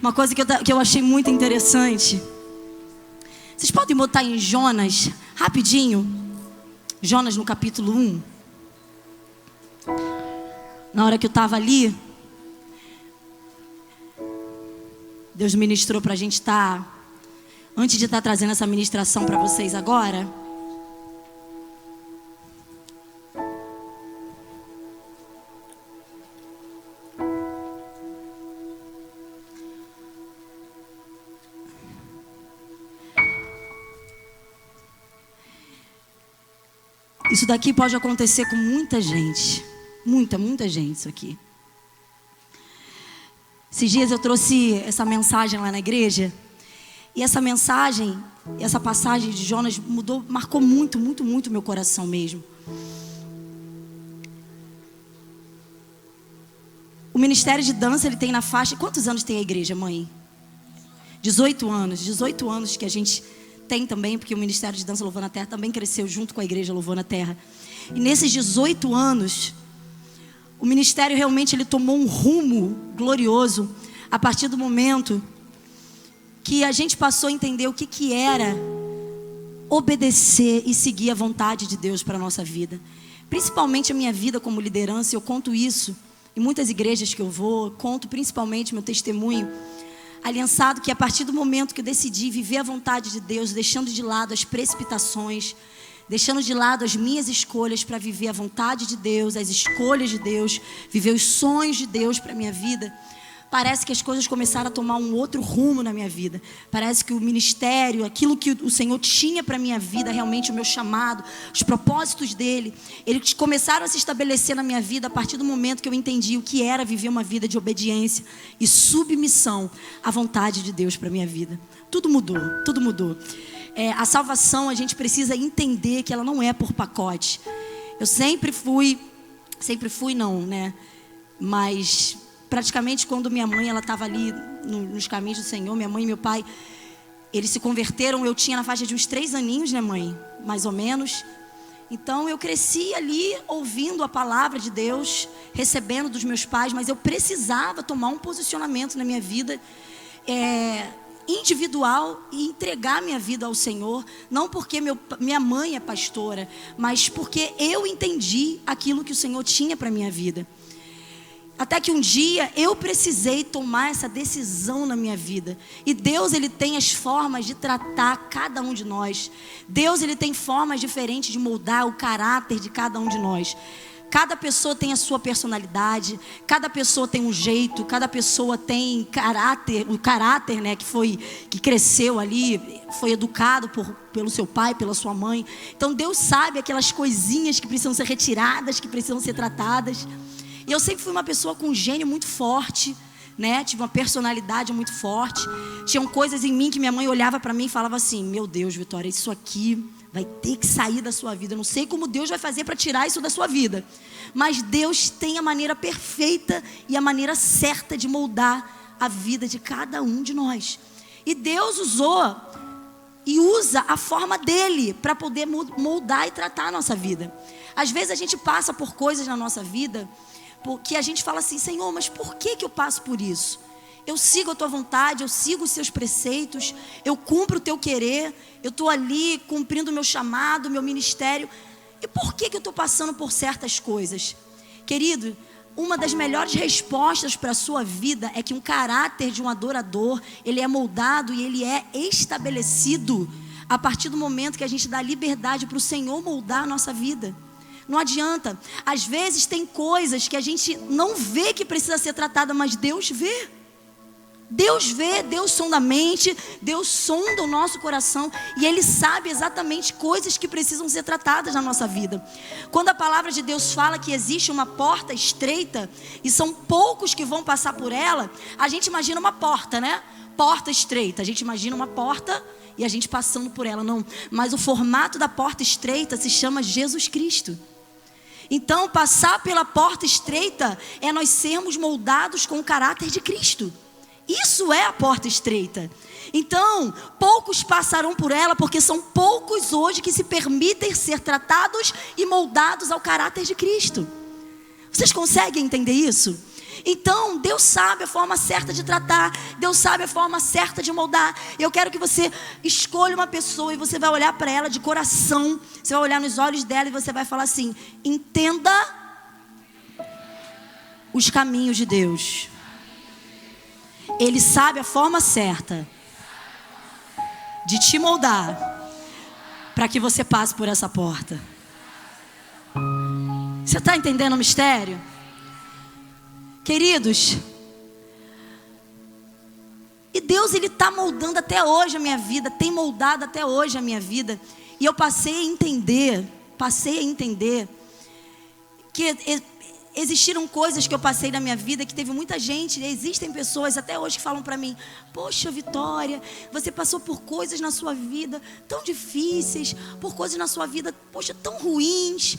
Uma coisa que eu achei muito interessante. Vocês podem botar em Jonas, rapidinho. Jonas no capítulo 1. Na hora que eu estava ali, Deus ministrou para a gente estar... Antes de estar trazendo essa ministração para vocês agora... Isso daqui pode acontecer com muita gente. Muita gente isso aqui. Esses dias eu trouxe essa mensagem lá na igreja. E essa mensagem, essa passagem de Jonas marcou muito meu coração mesmo. O ministério de dança, ele tem na faixa... Quantos anos tem a igreja, mãe? 18 anos. 18 anos que a gente... tem também, porque o Ministério de Dança Louvando a Terra também cresceu junto com a Igreja Louvando a Terra. E nesses 18 anos, o ministério realmente ele tomou um rumo glorioso a partir do momento que a gente passou a entender o que era obedecer e seguir a vontade de Deus para a nossa vida. Principalmente a minha vida como liderança, eu conto isso em muitas igrejas que eu vou, conto principalmente meu testemunho aliançado, que a partir do momento que eu decidi viver a vontade de Deus, deixando de lado as precipitações, deixando de lado as minhas escolhas para viver a vontade de Deus, as escolhas de Deus, viver os sonhos de Deus para a minha vida, parece que as coisas começaram a tomar um outro rumo na minha vida. Parece que o ministério, aquilo que o Senhor tinha para a minha vida, realmente o meu chamado, os propósitos dele, eles começaram a se estabelecer na minha vida a partir do momento que eu entendi o que era viver uma vida de obediência e submissão à vontade de Deus para a minha vida. Tudo mudou, tudo mudou. A salvação, a gente precisa entender que ela não é por pacote. Eu sempre fui não, né? Mas... praticamente quando minha mãe ela estava ali nos caminhos do Senhor, minha mãe e meu pai, eles se converteram, eu tinha na faixa de uns 3 aninhos, né, mãe? Mais ou menos. Então eu cresci ali ouvindo a palavra de Deus, recebendo dos meus pais, mas eu precisava tomar um posicionamento na minha vida individual e entregar minha vida ao Senhor, não porque minha mãe é pastora, mas porque eu entendi aquilo que o Senhor tinha para minha vida. Até que um dia eu precisei tomar essa decisão na minha vida. E Deus, ele tem as formas de tratar cada um de nós. Deus, ele tem formas diferentes de moldar o caráter de cada um de nós. Cada pessoa tem a sua personalidade, cada pessoa tem um jeito, cada pessoa tem caráter, o caráter, né, que cresceu ali, foi educado pelo seu pai, pela sua mãe. Então Deus sabe aquelas coisinhas que precisam ser retiradas, que precisam ser tratadas. E eu sempre fui uma pessoa com um gênio muito forte, né? Tive uma personalidade muito forte. Tinham coisas em mim que minha mãe olhava para mim e falava assim: meu Deus, Vitória, isso aqui vai ter que sair da sua vida. Eu não sei como Deus vai fazer para tirar isso da sua vida, mas Deus tem a maneira perfeita e a maneira certa de moldar a vida de cada um de nós. E Deus usou e usa a forma dele para poder moldar e tratar a nossa vida. Às vezes a gente passa por coisas na nossa vida porque a gente fala assim: Senhor, mas por que eu passo por isso? Eu sigo a tua vontade, eu sigo os seus preceitos, eu cumpro o teu querer, eu estou ali cumprindo o meu chamado, o meu ministério. E por que eu estou passando por certas coisas? Querido, uma das melhores respostas para a sua vida é que um caráter de um adorador, ele é moldado e ele é estabelecido a partir do momento que a gente dá liberdade para o Senhor moldar a nossa vida. Não adianta. Às vezes tem coisas que a gente não vê que precisa ser tratada, mas Deus vê. Deus vê, Deus sonda a mente, Deus sonda o nosso coração e Ele sabe exatamente coisas que precisam ser tratadas na nossa vida. Quando a palavra de Deus fala que existe uma porta estreita e são poucos que vão passar por ela, a gente imagina uma porta, né? Porta estreita, a gente imagina uma porta e a gente passando por ela, não. Mas o formato da porta estreita se chama Jesus Cristo. Então, passar pela porta estreita é nós sermos moldados com o caráter de Cristo. Isso é a porta estreita. Então, poucos passarão por ela, porque são poucos hoje que se permitem ser tratados e moldados ao caráter de Cristo. Vocês conseguem entender isso? Então, Deus sabe a forma certa de tratar. Deus sabe a forma certa de moldar. Eu quero que você escolha uma pessoa e você vai olhar para ela de coração. Você vai olhar nos olhos dela e você vai falar assim: entenda os caminhos de Deus. Ele sabe a forma certa de te moldar para que você passe por essa porta. Você está entendendo o mistério? Queridos, e Deus, Ele está moldando até hoje a minha vida, tem moldado até hoje a minha vida. E eu passei a entender que existiram coisas que eu passei na minha vida, que teve muita gente, existem pessoas até hoje que falam para mim: poxa, Vitória, você passou por coisas na sua vida tão difíceis, por coisas na sua vida, poxa, tão ruins.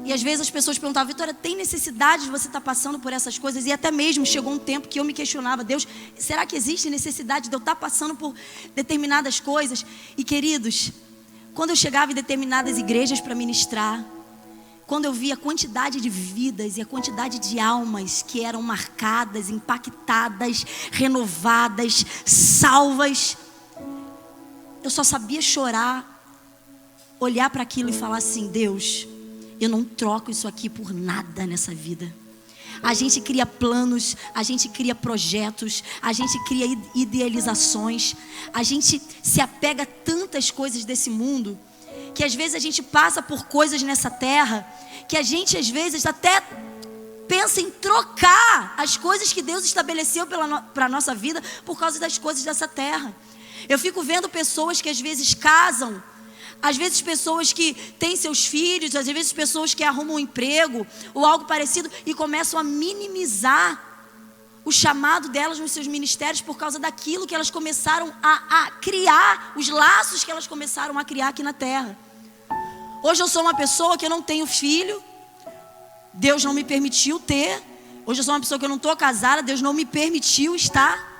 E às vezes as pessoas perguntavam: Vitória, tem necessidade de você estar passando por essas coisas? E até mesmo chegou um tempo que eu me questionava: Deus, será que existe necessidade de eu estar passando por determinadas coisas? E queridos, quando eu chegava em determinadas igrejas para ministrar, quando eu via a quantidade de vidas e a quantidade de almas que eram marcadas, impactadas, renovadas, salvas, eu só sabia chorar, olhar para aquilo e falar assim: Deus, eu não troco isso aqui por nada nessa vida. A gente cria planos, a gente cria projetos, a gente cria idealizações, a gente se apega a tantas coisas desse mundo, que às vezes a gente passa por coisas nessa terra, que a gente às vezes até pensa em trocar as coisas que Deus estabeleceu para a nossa vida por causa das coisas dessa terra. Eu fico vendo pessoas que às vezes casam, às vezes pessoas que têm seus filhos, às vezes pessoas que arrumam um emprego ou algo parecido e começam a minimizar o chamado delas nos seus ministérios por causa daquilo que elas começaram a criar, os laços que elas começaram a criar aqui na terra. Hoje eu sou uma pessoa que eu não tenho filho, Deus não me permitiu ter. Hoje eu sou uma pessoa que eu não estou casada, Deus não me permitiu estar.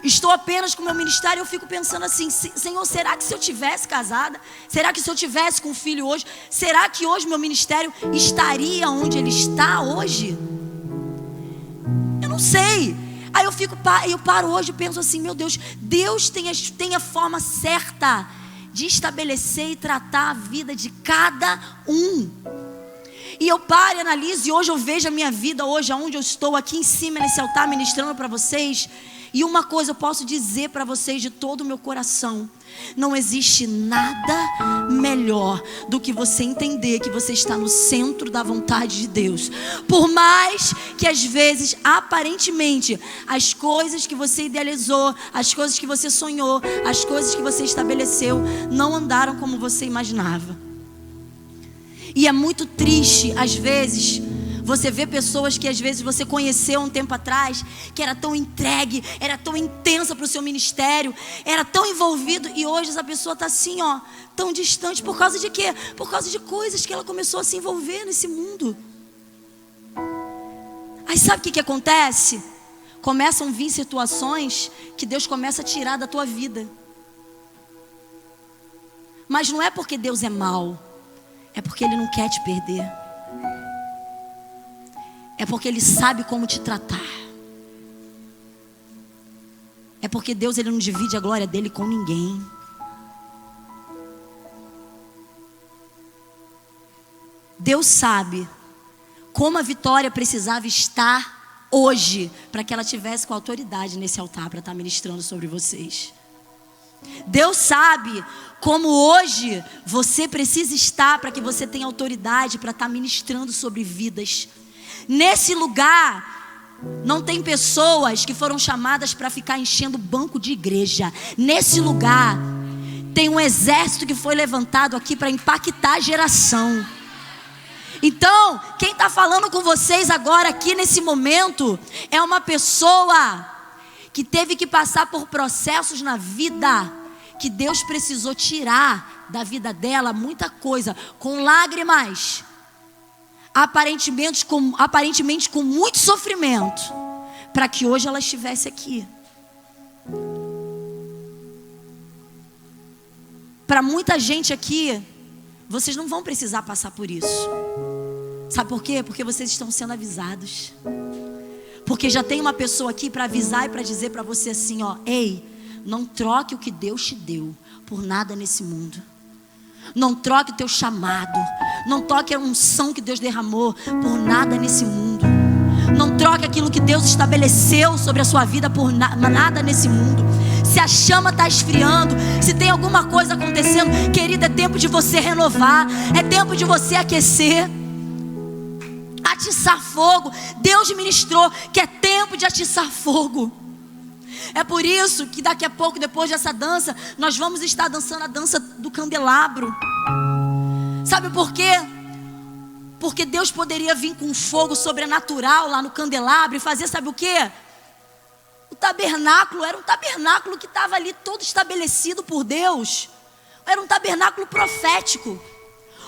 Estou apenas com o meu ministério. Eu fico pensando assim: Senhor, será que se eu tivesse casada, será que se eu tivesse com um filho hoje, será que hoje meu ministério estaria onde ele está hoje? Eu não sei. Aí eu paro hoje e penso assim: meu Deus, Deus tem a forma certa de estabelecer e tratar a vida de cada um. E eu paro e analiso, e hoje eu vejo a minha vida hoje, aonde eu estou aqui em cima nesse altar ministrando para vocês. E uma coisa eu posso dizer para vocês de todo o meu coração: não existe nada melhor do que você entender que você está no centro da vontade de Deus. Por mais que às vezes, aparentemente, as coisas que você idealizou, as coisas que você sonhou, as coisas que você estabeleceu não andaram como você imaginava. E é muito triste, às vezes, você vê pessoas que às vezes você conheceu um tempo atrás, que era tão entregue, era tão intensa para o seu ministério, era tão envolvido, e hoje essa pessoa está assim, ó, tão distante. Por causa de quê? Por causa de coisas que ela começou a se envolver nesse mundo. Aí sabe o que acontece? Começam a vir situações que Deus começa a tirar da tua vida. Mas não é porque Deus é mau, é porque Ele não quer te perder. É porque Ele sabe como te tratar. É porque Deus, Ele não divide a glória dEle com ninguém. Deus sabe como a Vitória precisava estar hoje para que ela tivesse com autoridade nesse altar para estar ministrando sobre vocês. Deus sabe como hoje você precisa estar para que você tenha autoridade para estar ministrando sobre vidas. Nesse lugar não tem pessoas que foram chamadas para ficar enchendo banco de igreja. Nesse lugar tem um exército que foi levantado aqui para impactar a geração. Então, quem está falando com vocês agora aqui nesse momento é uma pessoa que teve que passar por processos na vida, que Deus precisou tirar da vida dela muita coisa, com lágrimas, aparentemente com muito sofrimento, para que hoje ela estivesse aqui. Para muita gente aqui, vocês não vão precisar passar por isso. Sabe por quê? Porque vocês estão sendo avisados. Porque já tem uma pessoa aqui para avisar e para dizer para você assim, ó: ei, não troque o que Deus te deu por nada nesse mundo. Não troque o teu chamado. Não troque a unção que Deus derramou por nada nesse mundo. Não troque aquilo que Deus estabeleceu sobre a sua vida por nada nesse mundo. Se a chama está esfriando, se tem alguma coisa acontecendo, querido, é tempo de você renovar. É tempo de você aquecer, atiçar fogo. Deus ministrou que é tempo de atiçar fogo. É por isso que daqui a pouco, depois dessa dança, nós vamos estar dançando a dança do candelabro. Sabe por quê? Porque Deus poderia vir com fogo sobrenatural lá no candelabro e fazer, sabe o quê? O tabernáculo era um tabernáculo que estava ali todo estabelecido por Deus. Era um tabernáculo profético.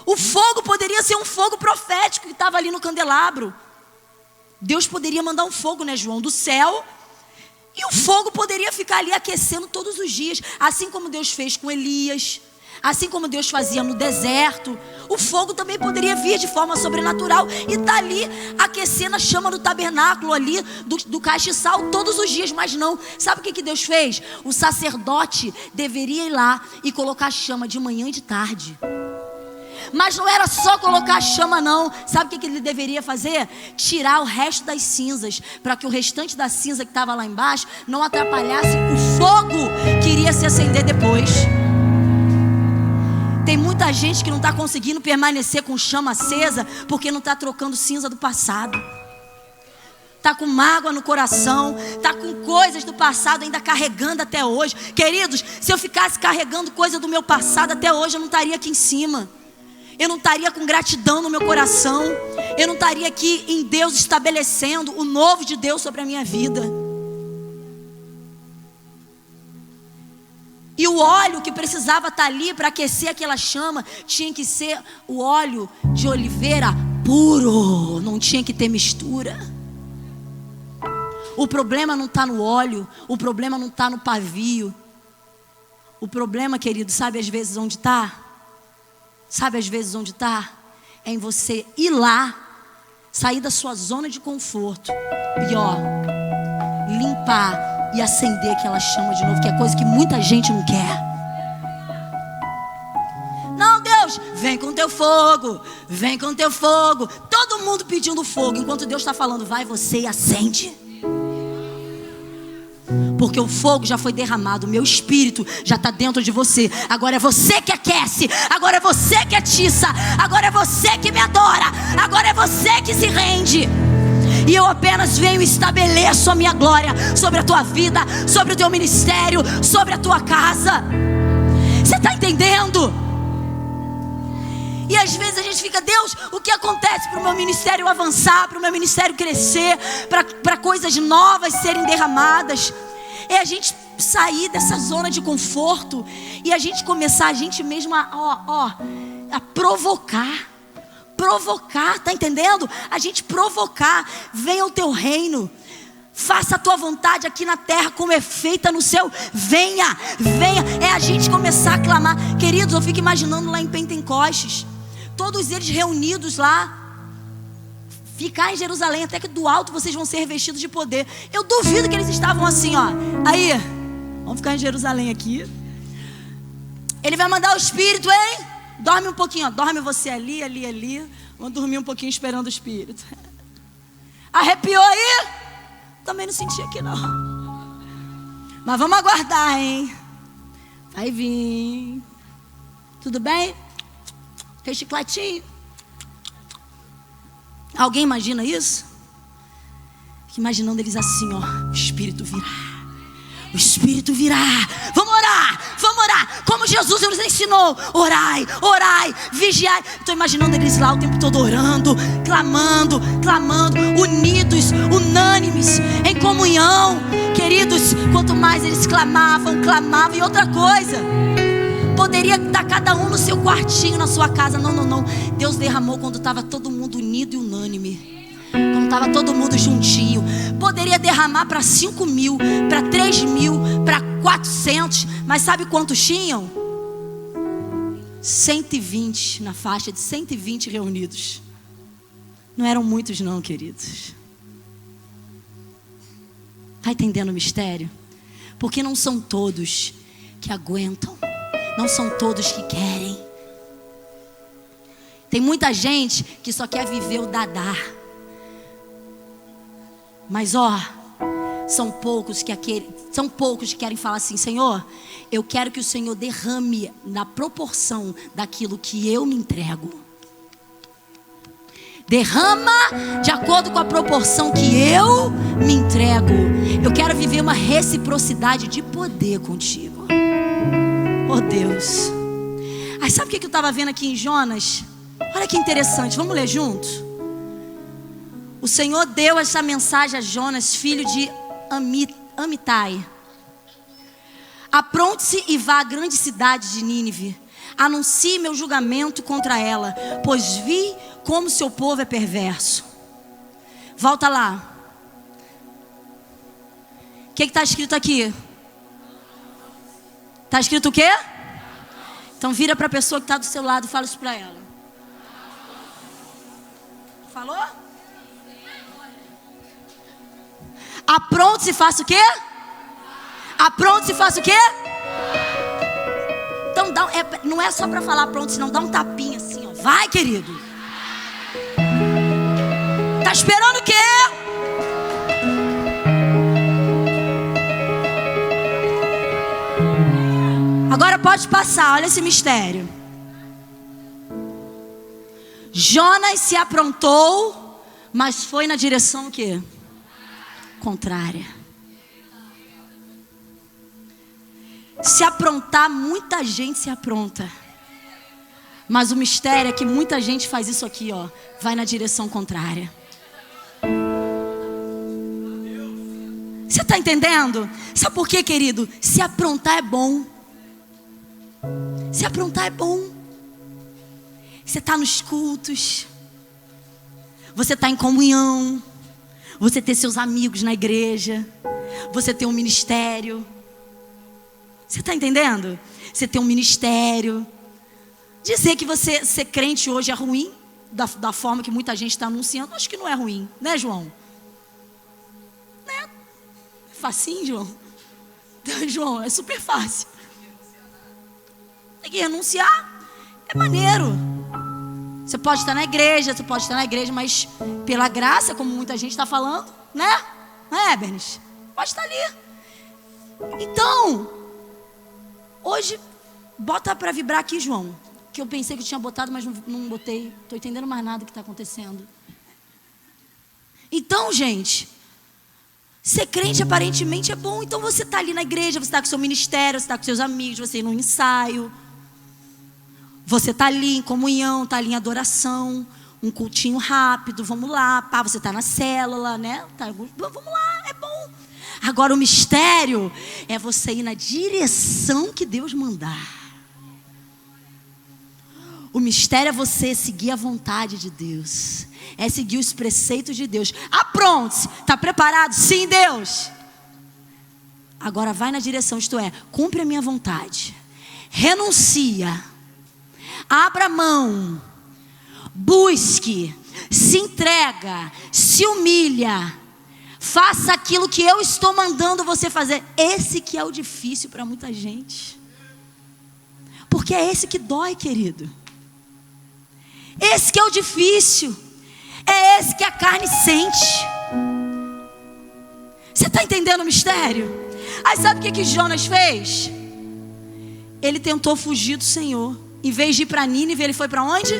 O fogo poderia ser um fogo profético que estava ali no candelabro. Deus poderia mandar um fogo, né, João, do céu. E o fogo poderia ficar ali aquecendo todos os dias. Assim como Deus fez com Elias. Assim como Deus fazia no deserto. O fogo também poderia vir de forma sobrenatural e tá ali aquecendo a chama do tabernáculo ali, do castiçal todos os dias. Mas não, sabe o que Deus fez? O sacerdote deveria ir lá e colocar a chama de manhã e de tarde. Mas não era só colocar a chama não. Sabe o que ele deveria fazer? Tirar o resto das cinzas, para que o restante da cinza que estava lá embaixo não atrapalhasse o fogo que iria se acender depois. Tem muita gente que não está conseguindo permanecer com chama acesa porque não está trocando cinza do passado. Está com mágoa no coração, está com coisas do passado ainda carregando até hoje. Queridos, se eu ficasse carregando coisa do meu passado até hoje, eu não estaria aqui em cima. Eu não estaria com gratidão no meu coração. Eu não estaria aqui em Deus estabelecendo o novo de Deus sobre a minha vida. E o óleo que precisava estar ali para aquecer aquela chama tinha que ser o óleo de oliveira puro. Não tinha que ter mistura. O problema não está no óleo. O problema não está no pavio. O problema, querido, sabe às vezes onde está? Sabe às vezes onde está? É em você ir lá, sair da sua zona de conforto e limpar e acender aquela chama de novo, que é coisa que muita gente não quer. Não, Deus, vem com teu fogo, vem com teu fogo. Todo mundo pedindo fogo, enquanto Deus está falando, vai você e acende. Porque o fogo já foi derramado, o meu espírito já está dentro de você. Agora é você que aquece, agora é você que atiça, agora é você que me adora, agora é você que se rende. E eu apenas venho e estabeleço a minha glória sobre a tua vida, sobre o teu ministério, sobre a tua casa. Você está entendendo? E às vezes a gente fica, Deus, o que acontece para o meu ministério avançar, para o meu ministério crescer, para coisas novas serem derramadas? É a gente sair dessa zona de conforto e a gente começar a gente mesmo a provocar. Provocar, tá entendendo? A gente provocar. Venha o teu reino. Faça a tua vontade aqui na terra como é feita no céu. Venha, venha. É a gente começar a clamar. Queridos, eu fico imaginando lá em Pentecostes, todos eles reunidos lá. Ficar em Jerusalém, até que do alto vocês vão ser revestidos de poder. Eu duvido que eles estavam assim, aí, vamos ficar em Jerusalém aqui. Ele vai mandar o Espírito, hein? Dorme um pouquinho, dorme você ali. Vamos dormir um pouquinho esperando o Espírito. Arrepiou aí? Também não senti aqui não. Mas vamos aguardar, hein? Vai vir. Tudo bem? Fez chicletinho? Alguém imagina isso? Fico imaginando eles assim, o Espírito virá. O Espírito virá. Vamos orar, como Jesus nos ensinou. Orai, vigiai. Estou imaginando eles lá o tempo todo orando, clamando, unidos, unânimes, em comunhão. Queridos, quanto mais eles clamavam. E outra coisa, poderia estar cada um no seu quartinho, na sua casa. Não. Deus derramou quando estava todo mundo unido e unânime. Quando estava todo mundo juntinho. Poderia derramar para 5.000, para 3.000, para 400. Mas sabe quantos tinham? 120, na faixa de 120 reunidos. Não eram muitos não, queridos. Está entendendo o mistério? Porque não são todos que aguentam. Não são todos que querem. Tem muita gente que só quer viver o dadá. Mas são poucos que querem falar assim: Senhor, eu quero que o Senhor derrame na proporção daquilo que eu me entrego. Derrama de acordo com a proporção que eu me entrego. Eu quero viver uma reciprocidade de poder contigo. Oh Deus. Aí sabe o que eu estava vendo aqui em Jonas? Olha que interessante, vamos ler junto? O Senhor deu essa mensagem a Jonas, filho de Amitai: apronte-se e vá à grande cidade de Nínive. Anuncie meu julgamento contra ela, pois vi como seu povo é perverso. Volta lá. O que está escrito aqui? Está escrito o quê? Então vira para a pessoa que está do seu lado e fala isso para ela. Falou? Apronte-se e faça o quê? Apronte-se e faça o quê? Então não é só para falar pronto, senão dá um tapinha assim, ó. Vai, querido. Tá esperando o quê? Agora pode passar, olha esse mistério. Jonas se aprontou, mas foi na direção o quê? Contrária. Se aprontar, muita gente se apronta. Mas o mistério é que muita gente faz isso aqui, ó. Vai na direção contrária. Você está entendendo? Sabe por quê, querido? Se aprontar é bom. Se aprontar é bom. Você está nos cultos. Você está em comunhão. Você tem seus amigos na igreja. Você tem um ministério. Você está entendendo? Você tem um ministério. Dizer que você ser crente hoje é ruim, da forma que muita gente está anunciando, acho que não é ruim, né, João? Né? É facinho, João? João, é super fácil. Tem que renunciar. É maneiro. Você pode estar na igreja, mas pela graça, como muita gente está falando, né? Não é, Bernice? Pode estar ali. Então, hoje, bota para vibrar aqui, João. Que eu pensei que eu tinha botado, mas não botei. Estou entendendo mais nada do que está acontecendo. Então, gente, ser crente aparentemente é bom. Então você está ali na igreja, você está com seu ministério, você está com seus amigos, você ir no ensaio. Você está ali em comunhão, está ali em adoração. Um cultinho rápido, vamos lá. Pá, você está na célula, né? Vamos lá, é bom. Agora o mistério é você ir na direção que Deus mandar. O mistério é você seguir a vontade de Deus. É seguir os preceitos de Deus. Apronte-se. Está preparado? Sim, Deus. Agora vai na direção, isto é, cumpre a minha vontade. Renuncia. Abra mão. Busque. Se entrega. Se humilha. Faça aquilo que eu estou mandando você fazer. Esse que é o difícil para muita gente. Porque é esse que dói, querido. Esse que é o difícil. É esse que a carne sente. Você está entendendo o mistério? Aí sabe o que Jonas fez? Ele tentou fugir do Senhor. Em vez de ir para Nínive, ele foi para onde?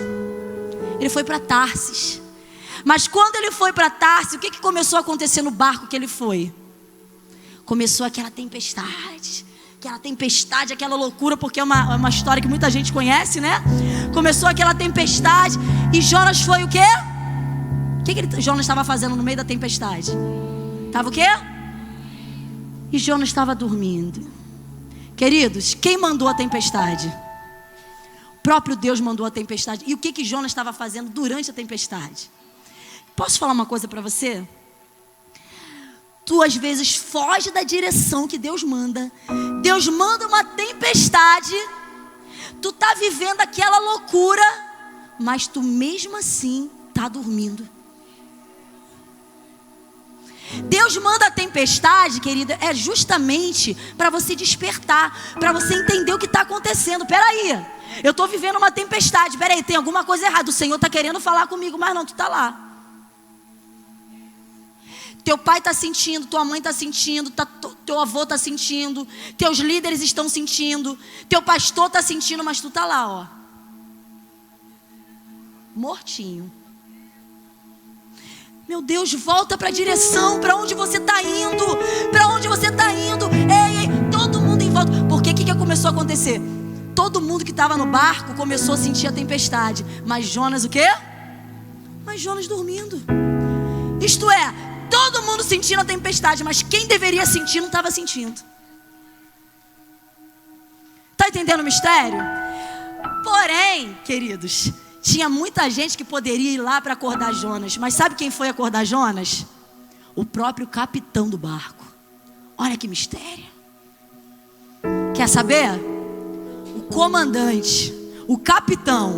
Ele foi para Tarsis. Mas quando ele foi para Tarsis, o que começou a acontecer no barco que ele foi? Começou aquela tempestade. Aquela loucura, porque é uma história que muita gente conhece, né? Começou aquela tempestade e Jonas foi o quê? O que Jonas estava fazendo no meio da tempestade? Estava o quê? E Jonas estava dormindo. Queridos, quem mandou a tempestade? O próprio Deus mandou a tempestade. E o que Jonas estava fazendo durante a tempestade? Posso falar uma coisa para você? Tu às vezes foge da direção que Deus manda. Deus manda uma tempestade. Tu tá vivendo aquela loucura, mas tu mesmo assim tá dormindo. Deus manda a tempestade, querida, é justamente para você despertar, para você entender o que está acontecendo. Peraí, eu estou vivendo uma tempestade, peraí, tem alguma coisa errada. O Senhor está querendo falar comigo, mas não, tu está lá. Teu pai está sentindo, tua mãe está sentindo, teu avô está sentindo, teus líderes estão sentindo, teu pastor está sentindo, mas tu está lá, ó, mortinho. Meu Deus, volta para a direção, para onde você está indo, para onde você está indo. Ei, todo mundo em volta. Porque o que começou a acontecer? Todo mundo que estava no barco começou a sentir a tempestade. Mas Jonas o quê? Mas Jonas dormindo. Isto é, todo mundo sentindo a tempestade, mas quem deveria sentir não estava sentindo. Está entendendo o mistério? Porém, queridos, tinha muita gente que poderia ir lá para acordar Jonas. Mas sabe quem foi acordar Jonas? O próprio capitão do barco. Olha que mistério. Quer saber? O comandante, o capitão,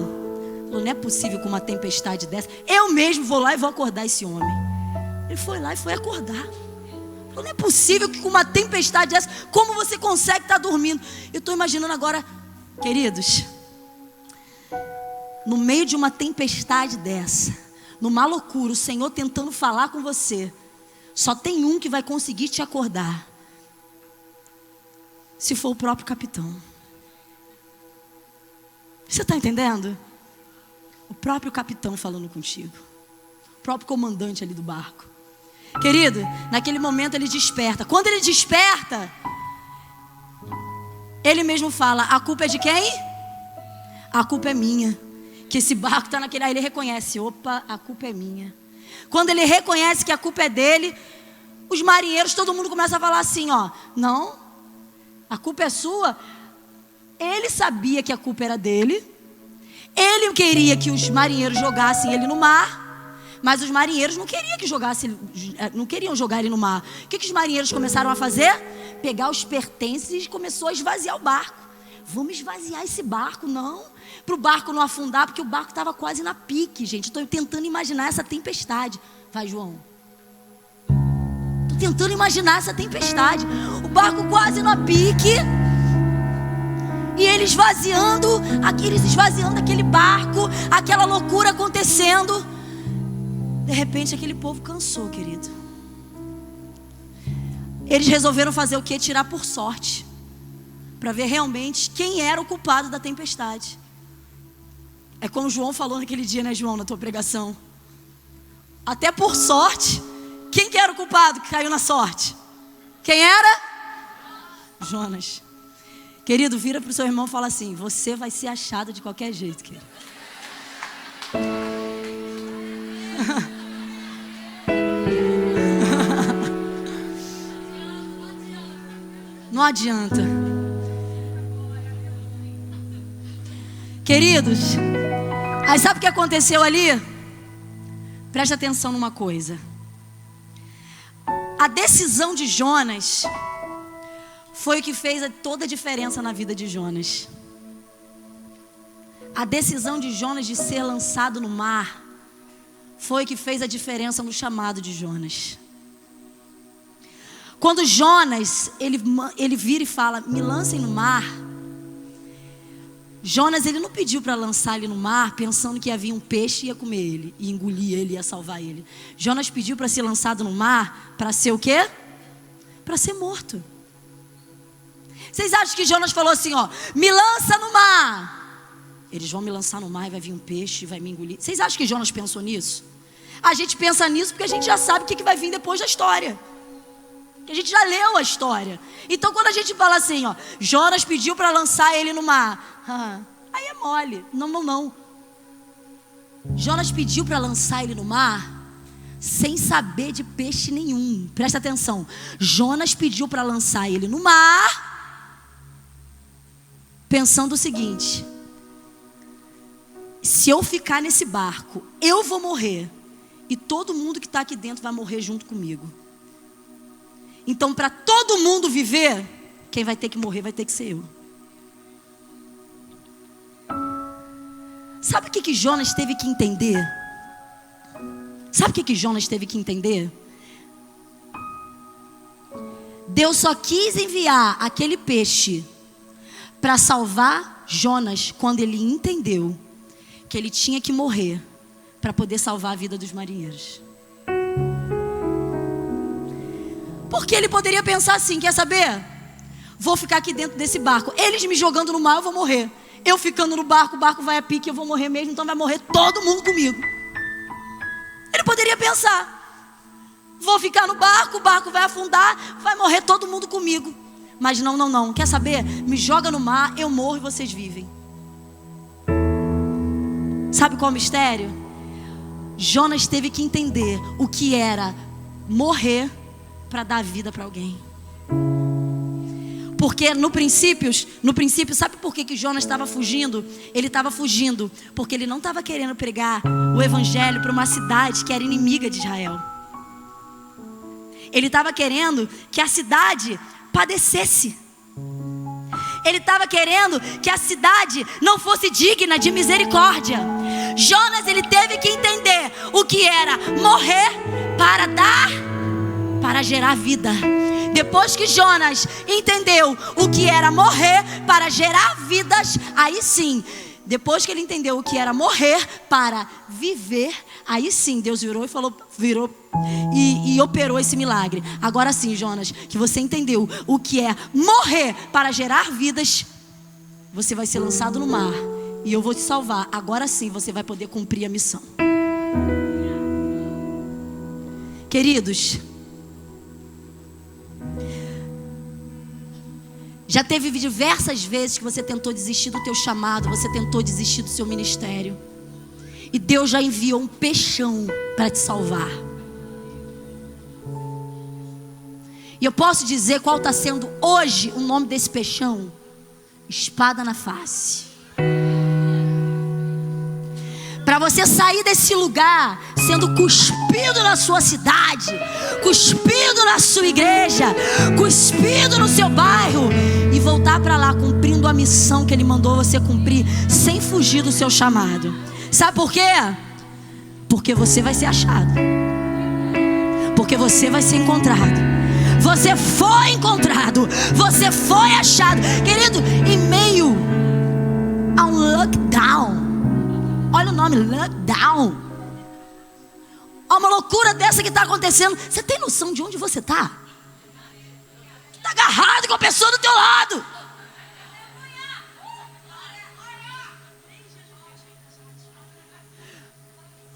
falou, não é possível com uma tempestade dessa. Eu mesmo vou lá e vou acordar esse homem. Ele foi lá e foi acordar. Falou, não é possível que com uma tempestade dessa, como você consegue estar dormindo? Eu estou imaginando agora, queridos, no meio de uma tempestade dessa, numa loucura, o Senhor tentando falar com você, só tem um que vai conseguir te acordar, se for o próprio capitão. Você está entendendo? O próprio capitão falando contigo, o próprio comandante ali do barco. Querido, naquele momento ele desperta. Quando ele desperta, ele mesmo fala, a culpa é de quem? A culpa é minha. Que esse barco está naquele... Aí ele reconhece, opa, a culpa é minha. Quando ele reconhece que a culpa é dele, os marinheiros, todo mundo começa a falar assim, ó, não, a culpa é sua. Ele sabia que a culpa era dele. Ele queria que os marinheiros jogassem ele no mar, mas os marinheiros não queriam jogar ele no mar. O que os marinheiros começaram a fazer? Pegar os pertences e começou a esvaziar o barco. Vamos esvaziar esse barco, não, para o barco não afundar, porque o barco estava quase na pique, gente. Estou tentando imaginar essa tempestade. Vai, João. Estou tentando imaginar essa tempestade. O barco quase na pique. E eles esvaziando aquele barco, aquela loucura acontecendo. De repente aquele povo cansou, querido. Eles resolveram fazer o quê? Tirar por sorte, para ver realmente quem era o culpado da tempestade. É como João falou naquele dia, né, João, na tua pregação. Até por sorte, quem que era o culpado que caiu na sorte? Quem era? Jonas. Querido, vira para o seu irmão e fala assim, você vai ser achado de qualquer jeito, querido. Não adianta. Queridos, aí sabe o que aconteceu ali? Presta atenção numa coisa. A decisão de Jonas foi o que fez toda a diferença na vida de Jonas. A decisão de Jonas de ser lançado no mar foi o que fez a diferença no chamado de Jonas. Quando Jonas, ele vira e fala, me lancem no mar. Jonas, ele não pediu para lançar ele no mar pensando que havia um peixe e ia comer ele, e engolir ele, ia salvar ele. Jonas pediu para ser lançado no mar para ser o quê? Para ser morto. Vocês acham que Jonas falou assim, ó, me lança no mar? Eles vão me lançar no mar e vai vir um peixe e vai me engolir. Vocês acham que Jonas pensou nisso? A gente pensa nisso porque a gente já sabe o que vai vir depois da história. Que a gente já leu a história. Então quando a gente fala assim, ó, Jonas pediu para lançar ele no mar, aí é mole. Não. Jonas pediu para lançar ele no mar sem saber de peixe nenhum. Presta atenção. Jonas pediu para lançar ele no mar pensando o seguinte: se eu ficar nesse barco, eu vou morrer e todo mundo que está aqui dentro vai morrer junto comigo. Então, para todo mundo viver, quem vai ter que morrer vai ter que ser eu. Sabe o que Jonas teve que entender? Sabe o que Jonas teve que entender? Deus só quis enviar aquele peixe para salvar Jonas quando ele entendeu que ele tinha que morrer para poder salvar a vida dos marinheiros. Porque ele poderia pensar assim: quer saber? Vou ficar aqui dentro desse barco. Eles me jogando no mar, eu vou morrer. Eu ficando no barco, o barco vai a pique, eu vou morrer mesmo, então vai morrer todo mundo comigo. Ele poderia pensar: vou ficar no barco, o barco vai afundar, vai morrer todo mundo comigo. Mas não. Quer saber? Me joga no mar, eu morro e vocês vivem. Sabe qual é o mistério? Jonas teve que entender o que era morrer para dar vida para alguém. Porque no princípio, sabe por que Jonas estava fugindo? Ele estava fugindo porque ele não estava querendo pregar o evangelho para uma cidade que era inimiga de Israel. Ele estava querendo que a cidade padecesse. Ele estava querendo que a cidade não fosse digna de misericórdia. Jonas, ele teve que entender o que era morrer para gerar vida. Depois que Jonas entendeu o que era morrer para gerar vidas, aí sim, depois que ele entendeu o que era morrer para viver, aí sim Deus virou e operou esse milagre. Agora sim, Jonas, que você entendeu o que é morrer para gerar vidas, você vai ser lançado no mar e eu vou te salvar. Agora sim você vai poder cumprir a missão. Queridos, já teve diversas vezes que você tentou desistir do teu chamado, você tentou desistir do seu ministério, e Deus já enviou um peixão para te salvar. E eu posso dizer qual está sendo hoje o nome desse peixão: espada na face. Para você sair desse lugar sendo cuspido na sua cidade, cuspido na sua igreja, cuspido no seu bairro, e voltar para lá cumprindo a missão que Ele mandou você cumprir, sem fugir do seu chamado. Sabe por quê? Porque você vai ser achado, porque você vai ser encontrado. Você foi encontrado, você foi achado. Querido, em meio a um lockdown, olha o nome, lockdown, uma loucura dessa que está acontecendo, você tem noção de onde você está? Está agarrado com a pessoa do teu lado.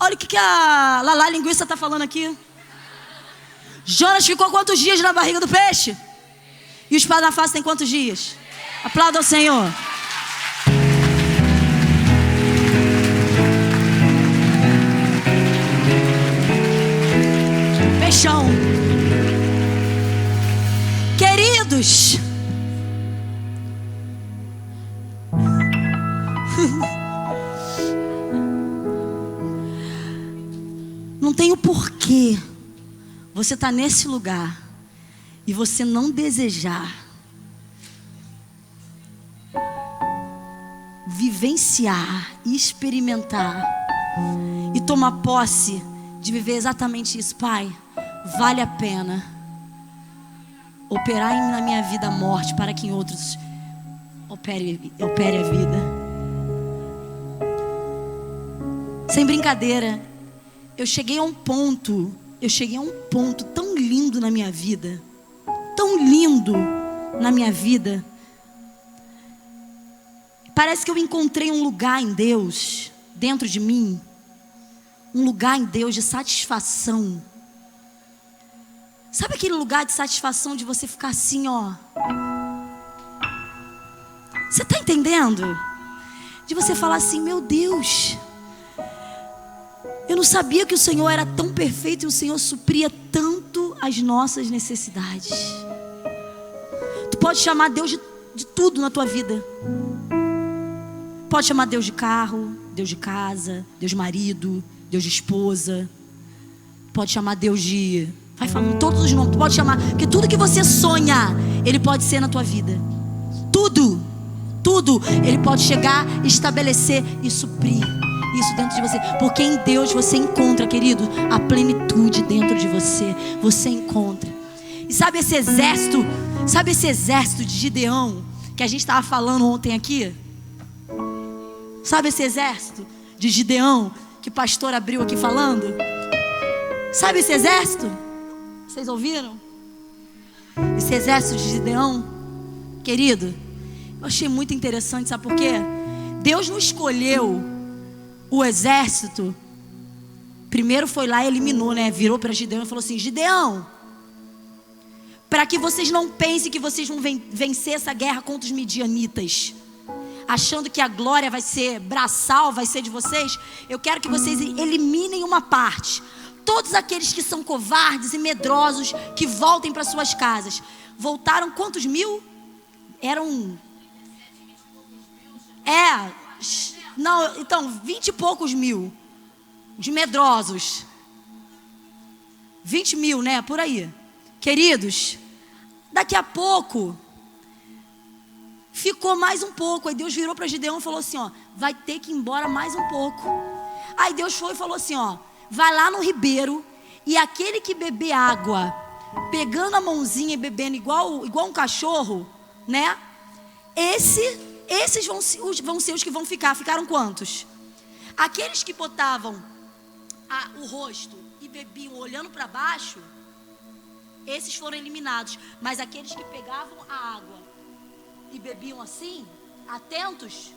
Olha o que a Lala Linguiça está falando aqui. Jonas ficou quantos dias na barriga do peixe? E o espada na face tem quantos dias? Aplauda ao Senhor. Peixão. Queridos, não tem o porquê você estar nesse lugar e você não desejar vivenciar, experimentar e tomar posse de viver exatamente isso. Pai, vale a pena operar na minha vida a morte para que em outros opere a vida. Sem brincadeira, eu cheguei a um ponto tão lindo na minha vida, tão lindo na minha vida. Parece que eu encontrei um lugar em Deus, dentro de mim, um lugar em Deus de satisfação. Sabe aquele lugar de satisfação de você ficar assim, ó? Você está entendendo? De você falar assim: meu Deus, eu não sabia que o Senhor era tão perfeito e o Senhor supria tanto as nossas necessidades. Tu pode chamar Deus de tudo na tua vida. Pode chamar Deus de carro, Deus de casa, Deus de marido, Deus de esposa. Pode chamar Deus de... vai falando todos os nomes. Tu pode chamar, porque tudo que você sonha, Ele pode ser na tua vida. Tudo Ele pode chegar, estabelecer e suprir isso dentro de você. Porque em Deus você encontra, querido, a plenitude dentro de você. Você encontra. E sabe esse exército de Gideão que a gente estava falando ontem aqui? Sabe esse exército de Gideão que o pastor abriu aqui falando? Sabe esse exército? Vocês ouviram? Esse exército de Gideão, querido, eu achei muito interessante, sabe por quê? Deus não escolheu o exército. Primeiro foi lá e eliminou, né? Virou para Gideão e falou assim: Gideão, para que vocês não pensem que vocês vão vencer essa guerra contra os midianitas, achando que a glória vai ser braçal, vai ser de vocês, eu quero que vocês eliminem uma parte. Todos aqueles que são covardes e medrosos, que voltem para suas casas. Voltaram quantos mil? Eram... Não, então, 20 e poucos mil. Os medrosos. 20 mil, né? Por aí. Queridos, daqui a pouco ficou mais um pouco. Aí Deus virou para Gideão e falou assim, ó: vai ter que ir embora mais um pouco. Aí Deus foi e falou assim, ó: vai lá no ribeiro, e aquele que beber água, pegando a mãozinha e bebendo igual um cachorro, né? Esses vão ser os que vão ficar. Ficaram quantos? Aqueles que botavam o rosto e bebiam olhando para baixo, esses foram eliminados. Mas aqueles que pegavam a água e bebiam assim, atentos,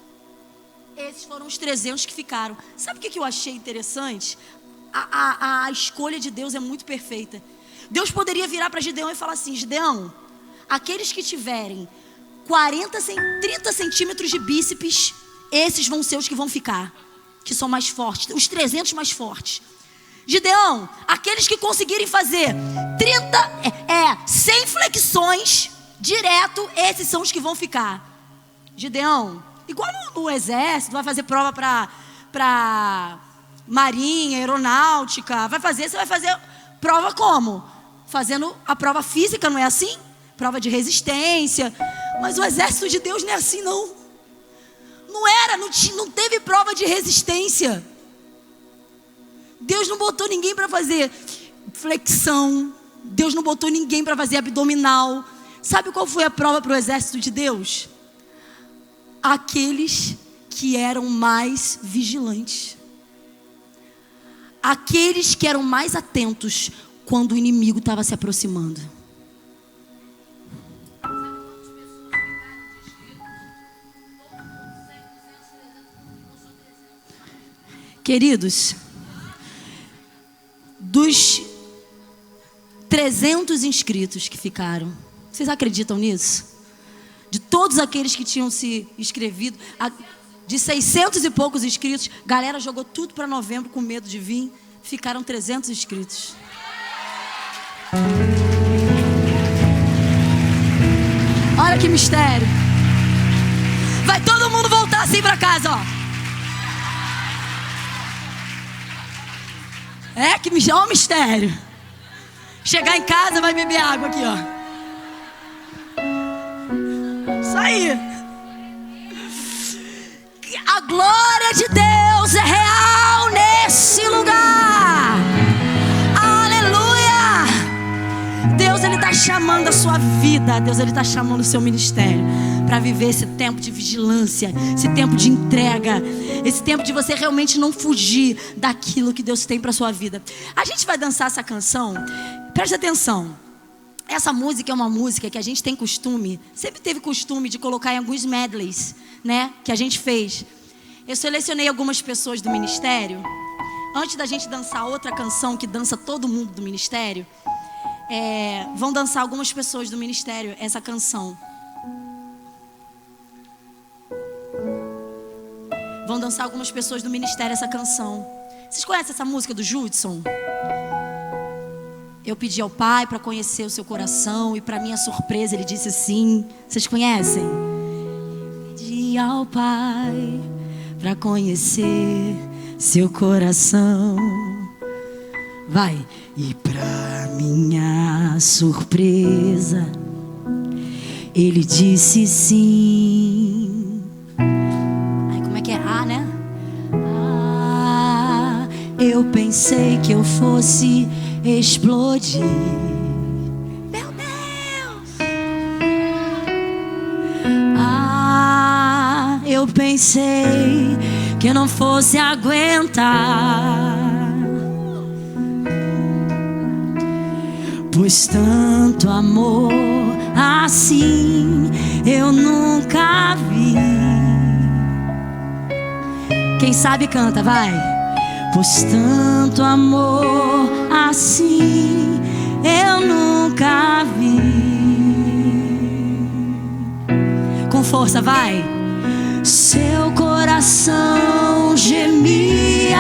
esses foram os 300 que ficaram. Sabe o que eu achei interessante? A escolha de Deus é muito perfeita. Deus poderia virar para Gideão e falar assim: Gideão, aqueles que tiverem 30 centímetros de bíceps, esses vão ser os que vão ficar, que são mais fortes, os 300 mais fortes. Gideão, aqueles que conseguirem fazer 100 flexões direto, esses são os que vão ficar. Gideão, igual no exército, vai fazer prova para marinha, aeronáutica, você vai fazer prova como? Fazendo a prova física, não é assim? Prova de resistência. Mas o exército de Deus não é assim, não. Não teve prova de resistência. Deus não botou ninguém para fazer flexão. Deus não botou ninguém para fazer abdominal. Sabe qual foi a prova para o exército de Deus? Aqueles que eram mais vigilantes. Aqueles que eram mais atentos quando o inimigo estava se aproximando. Queridos, dos 300 inscritos que ficaram, vocês acreditam nisso? De todos aqueles que tinham se inscrevido, de 600 e poucos inscritos, galera jogou tudo para novembro com medo de vir, ficaram 300 inscritos. Olha que mistério. Vai todo mundo voltar assim para casa, ó. Ó o mistério. Chegar em casa, vai beber água aqui, ó. Isso aí. A glória de Deus é real nesse lugar. Aleluia. Deus, Ele está chamando a sua vida. Deus, Ele está chamando o seu ministério para viver esse tempo de vigilância, esse tempo de entrega, esse tempo de você realmente não fugir daquilo que Deus tem para sua vida. A gente vai dançar essa canção. Preste atenção. Essa música é uma música que a gente tem costume, sempre teve costume de colocar em alguns medleys, né, que a gente fez. Eu selecionei algumas pessoas do ministério. Antes da gente dançar outra canção que dança todo mundo do ministério, vão dançar algumas pessoas do ministério essa canção. Vão dançar algumas pessoas do ministério essa canção. Vocês conhecem essa música do Judson? Eu pedi ao Pai para conhecer o seu coração, e para minha surpresa Ele disse sim. Vocês conhecem? Pedi ao Pai para conhecer seu coração. Vai. E para minha surpresa Ele disse sim. Ai, como é que é? Né? Eu pensei que eu fosse explodir. Meu Deus. eu pensei que eu não fosse aguentar, pois tanto amor assim eu nunca vi. Quem sabe canta, vai. Pois tanto amor assim eu nunca vi. Com força, vai. Seu coração gemia,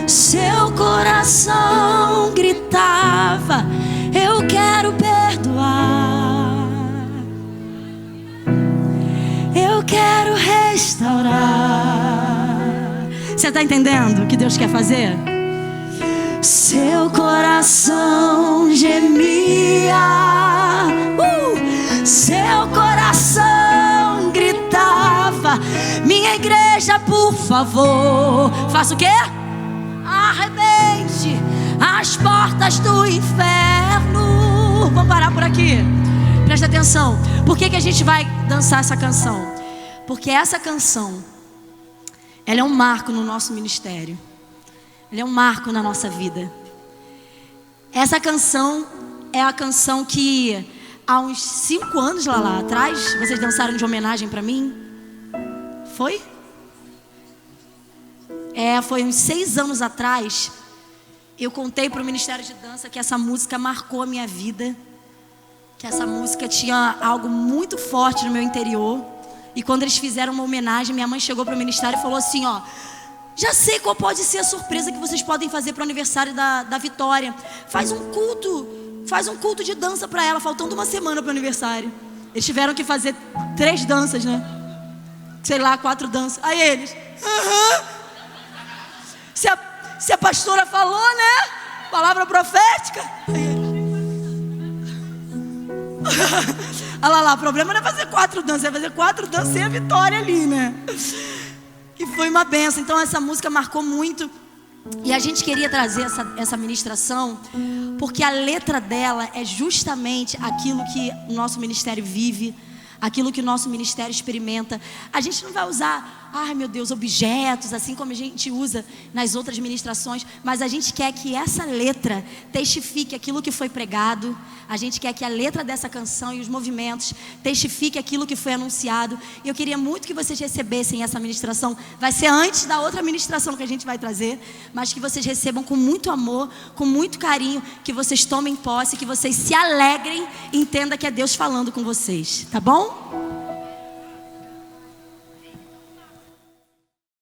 seu coração gritava: eu quero perdoar, eu quero restaurar. Você está entendendo o que Deus quer fazer? Seu coração gemia, seu coração gritava: minha igreja, por favor, faça o quê? Arrebente as portas do inferno. Vamos parar por aqui. Presta atenção. Por que a gente vai dançar essa canção? Porque essa canção, ela é um marco no nosso ministério. Ela é um marco na nossa vida. Essa canção é a canção que há uns 5 anos lá atrás vocês dançaram de homenagem para mim. Foi? Foi uns 6 anos atrás. Eu contei para o Ministério de Dança que essa música marcou a minha vida, que essa música tinha algo muito forte no meu interior. E quando eles fizeram uma homenagem, minha mãe chegou para o ministério e falou assim: ó, já sei qual pode ser a surpresa que vocês podem fazer para o aniversário da Vitória. Faz um culto de dança para ela, faltando uma semana para o aniversário. Eles tiveram que fazer 3 danças, né? Sei lá, 4 danças. Aí eles, se a pastora falou, né? Palavra profética. Olha lá, o problema não é fazer 4 danças, é fazer 4 danças sem a Vitória ali, né? E foi uma benção. Então essa música marcou muito. E a gente queria trazer essa ministração porque a letra dela é justamente aquilo que o nosso ministério vive, aquilo que o nosso ministério experimenta. A gente não vai usar, ai meu Deus, objetos, assim como a gente usa nas outras ministrações, mas a gente quer que essa letra testifique aquilo que foi pregado. A gente quer que a letra dessa canção e os movimentos testifique aquilo que foi anunciado. E eu queria muito que vocês recebessem essa ministração. Vai ser antes da outra ministração que a gente vai trazer, mas que vocês recebam com muito amor, com muito carinho, que vocês tomem posse, que vocês se alegrem e entendam que é Deus falando com vocês, tá bom?